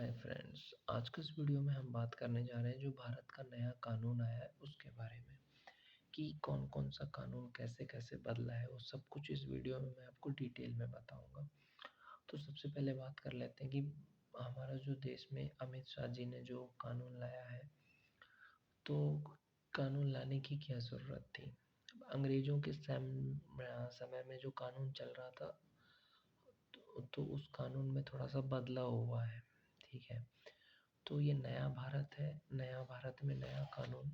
Hi friends. आज के इस वीडियो में हम बात करने जा रहे हैं जो भारत का नया कानून आया है उसके बारे में कि कौन कौन सा कानून कैसे कैसे बदला है। वो सब कुछ इस वीडियो में मैं आपको डिटेल में बताऊंगा। तो सबसे पहले बात कर लेते हैं कि हमारा जो देश में अमित शाह जी ने जो कानून लाया है, तो कानून लाने की क्या ज़रूरत थी। अंग्रेज़ों के समय में जो कानून चल रहा था, तो उस कानून में थोड़ा सा बदलाव हुआ है। ठीक है, तो ये नया भारत है, नया भारत में नया कानून,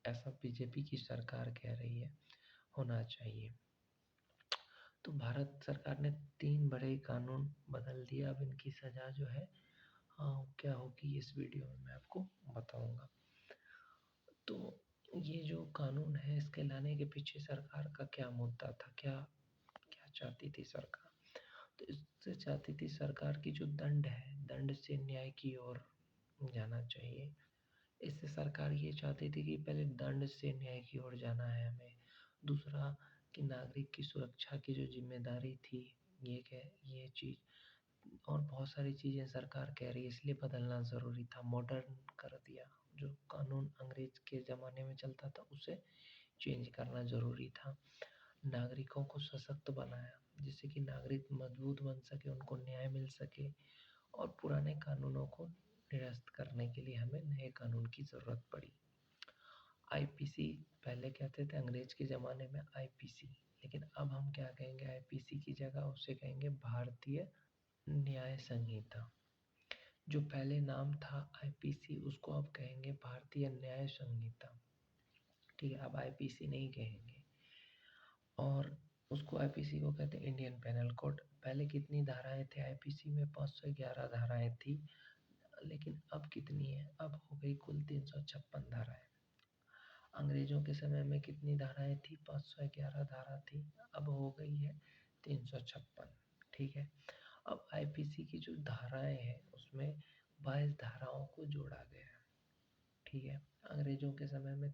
ऐसा बीजेपी की सरकार कह रही है होना चाहिए। तो भारत सरकार ने 3 बड़े कानून बदल दिया। अब इनकी सज़ा जो है क्या होगी इस वीडियो में मैं आपको बताऊंगा। तो ये जो कानून है इसके लाने के पीछे सरकार का क्या मुद्दा था, क्या क्या चाहती थी सरकार। तो इससे चाहती थी सरकार की जो दंड है, दंड से न्याय की ओर जाना चाहिए। इससे सरकार ये चाहती थी कि पहले दंड से न्याय की ओर जाना है हमें। दूसरा कि नागरिक की सुरक्षा की जो जिम्मेदारी थी, ये चीज़ और बहुत सारी चीज़ें सरकार कह रही है, इसलिए बदलना ज़रूरी था, मॉडर्न कर दिया। जो कानून अंग्रेज के ज़माने में चलता था उसे चेंज करना ज़रूरी था। नागरिकों को सशक्त बनाया जिससे कि नागरिक मजबूत बन सके, उनको न्याय मिल सके। और पुराने कानूनों को निरस्त करने के लिए हमें नए कानून की ज़रूरत पड़ी। आईपीसी पहले कहते थे अंग्रेज के ज़माने में आईपीसी, लेकिन अब हम क्या कहेंगे, आईपीसी की जगह उसे कहेंगे भारतीय न्याय संहिता। जो पहले नाम था आईपीसी उसको अब कहेंगे भारतीय न्याय संहिता। ठीक है, अब आईपीसी नहीं कहेंगे। और उसको आईपीसी को कहते हैं इंडियन पेनल कोड। पहले कितनी धाराएं थे आईपीसी में, 511 धाराएं थी, लेकिन अब कितनी है, अब हो गई कुल 356 धाराएं। अंग्रेजों के समय में कितनी धाराएं थी, 511 धारा थी, अब हो गई है 356। ठीक है, अब आईपीसी की जो धाराएं हैं उसमें 22 धाराओं को जोड़ा गया है। ठीक है, अंग्रेजों के समय में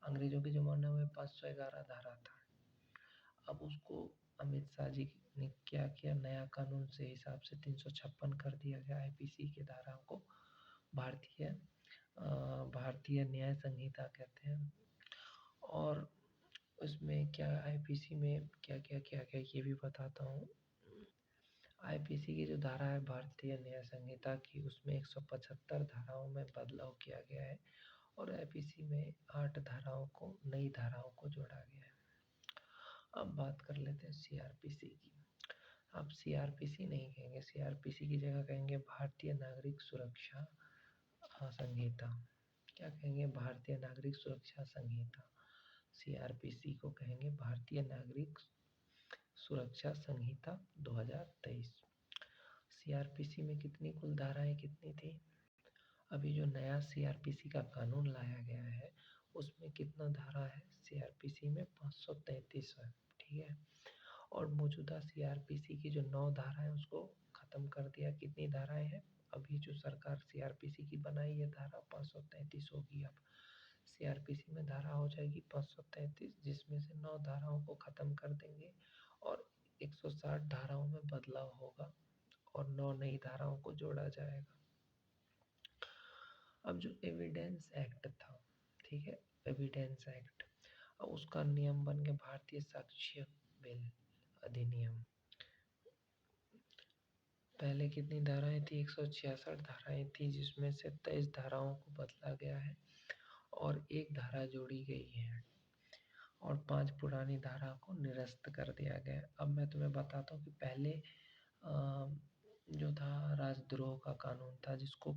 अंग्रेजों के ज़माने में 511 धारा था। अब उसको अमित शाह जी ने क्या किया, नया कानून से हिसाब से 356 कर दिया गया आईपीसी की धाराओं को। भारतीय भारतीय न्याय संहिता कहते हैं। और उसमें क्या आईपीसी में क्या क्या किया गया ये भी बताता हूँ। आईपीसी की जो धारा है भारतीय न्याय संहिता की, उसमें 175 धाराओं में बदलाव किया गया है और आईपीसी में 8 धाराओं को, नई धाराओं को जोड़ा गया है। अब बात कर लेते हैं सीआरपीसी की। अब सीआरपीसी नहीं कहेंगे, सीआरपीसी की जगह कहेंगे भारतीय नागरिक सुरक्षा संहिता। क्या कहेंगे, भारतीय नागरिक सुरक्षा संहिता। सीआरपीसी को कहेंगे भारतीय नागरिक सुरक्षा संहिता 2023। सीआरपीसी में कितनी कुल धाराएं कितनी थी, अभी जो नया सीआरपीसी का कानून लाया गया है उसमें कितना धारा है, सीआरपीसी में 533 है। ठीक है, और मौजूदा सीआरपीसी की जो 9 धारा है उसको ख़त्म कर दिया। कितनी धाराएं हैं, अभी जो सरकार सीआरपीसी की बनाई है धारा 533 होगी। अब सीआरपीसी में धारा हो जाएगी 533, जिसमें से 9 धाराओं को ख़त्म कर देंगे और 160 धाराओं में बदलाव होगा और 9 नई धाराओं को जोड़ा जाएगा। अब जो एविडेंस एक्ट था, ठीक है, एविडेंस एक्ट, अब उसका नियम बन गया भारतीय साक्ष्य बिल अधिनियम। पहले कितनी धाराएं थी, 166 धाराएं थी, जिसमें से 23 धाराओं को बदला गया है और एक धारा जोड़ी गई है और 5 पुरानी धारा को निरस्त कर दिया गया है। अब मैं तुम्हें बताता हूँ कि पहले जो था राजद्रोह का कानून था, जिसको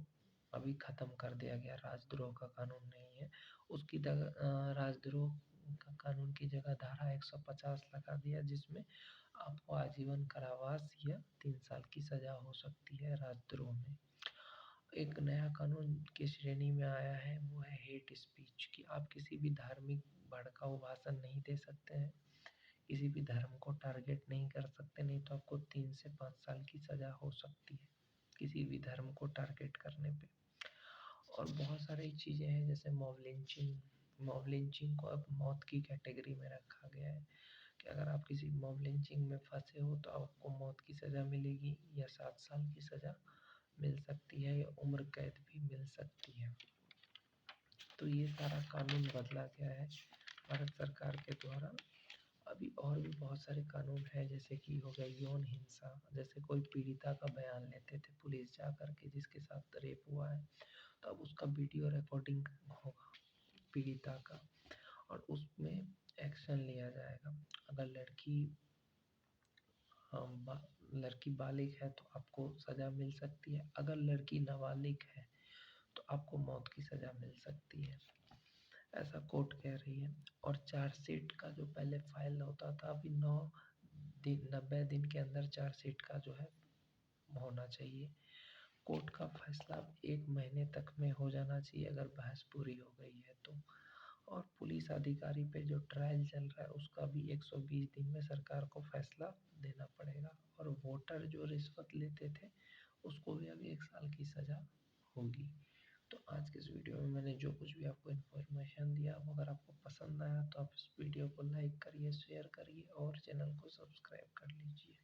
अभी ख़त्म कर दिया गया, राजद्रोह का कानून नहीं है। उसकी राजद्रोह का कानून की जगह धारा 150 लगा दिया, जिसमें आपको आजीवन कारावास या 3 साल की सज़ा हो सकती है राजद्रोह में। एक नया कानून की श्रेणी में आया है, वो है हेट स्पीच की। आप किसी भी धार्मिक भड़काऊ भाषण नहीं दे सकते हैं, किसी भी धर्म को टारगेट नहीं कर सकते, नहीं तो आपको 3 से 5 साल की सज़ा हो सकती है किसी भी धर्म को टारगेट करने पे। और बहुत सारी चीज़ें हैं जैसे मॉब लिंचिंग को अब मौत की कैटेगरी में रखा गया है कि अगर आप किसी मॉब लिंचिंग में फंसे हो तो आपको मौत की सज़ा मिलेगी या 7 साल की सज़ा मिल सकती है या उम्र कैद भी मिल सकती है। तो ये सारा कानून बदला गया है भारत सरकार के द्वारा। अभी और भी बहुत सारे कानून हैं, जैसे कि हो गया यौन हिंसा। जैसे कोई पीड़िता का बयान लेते थे पुलिस जा कर के जिसके साथ रेप हुआ है, तो अब उसका वीडियो रिकॉर्डिंग होगा पीड़िता का और उसमें एक्शन लिया जाएगा। अगर लड़की बालिग है तो आपको सज़ा मिल सकती है, अगर लड़की नाबालिग है तो आपको मौत की सज़ा मिल सकती है, ऐसा कोर्ट कह रही है। और चार्जशीट का जो पहले फाइल होता था, अभी 90 दिन के अंदर चार्जशीट का जो है होना चाहिए। कोर्ट का फैसला 1 महीने तक में हो जाना चाहिए अगर बहस पूरी हो गई है तो। और पुलिस अधिकारी पे जो ट्रायल चल रहा है उसका भी 120 दिन में सरकार को फैसला देना पड़ेगा। और वोटर जो रिश्वत लेते थे उसको भी अभी 1 साल की सज़ा होगी। तो आज के इस वीडियो में मैंने जो कुछ भी आपको इन्फॉर्मेशन दिया, वो अगर आपको पसंद आया तो आप इस वीडियो को लाइक करिए, शेयर करिए और चैनल को सब्सक्राइब कर लीजिए।